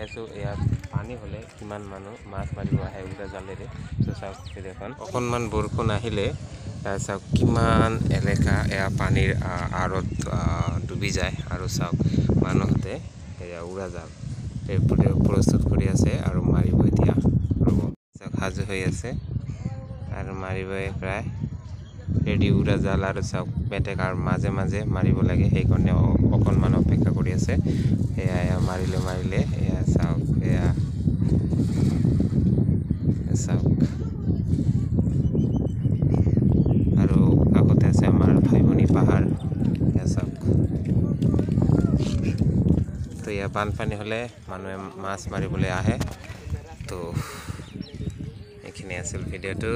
এসো এয়া পানী হলে কিমান মানুহ মাছ মাৰিব আহে উৰা জালেৰে তো চাওক ভিডিঅ'খন অকণমান বৰষুণ আহিলে চাওক কিমান এলেকা এয়া পানীৰ আৰত ডুবি যায় আৰু চাওক মানুহতে এয়া উৰা জাল প্ৰস্তুত কৰি আছে আৰু মাৰিব এতিয়া ৰ'ব চাওক সাজু হৈ আছে আৰু মাৰিবই প্ৰায় ৰেডি উৰা জাল আৰু চাওক মেটেকাৰ মাজে মাজে মাৰিব লাগে সেইকাৰণে অকণমান অপেক্ষা কৰি আছে এয়া মাৰিলে এয়া চাওক এয়া চাওক আৰু কাষতে আছে আমাৰ ভাই ভনী পাহাৰ এয়া চাওক তো এয়া বানপানী হ'লে মানুহে মাছ মাৰিবলৈ আহে তো এইখিনি আছিল ভিডিঅ'টো।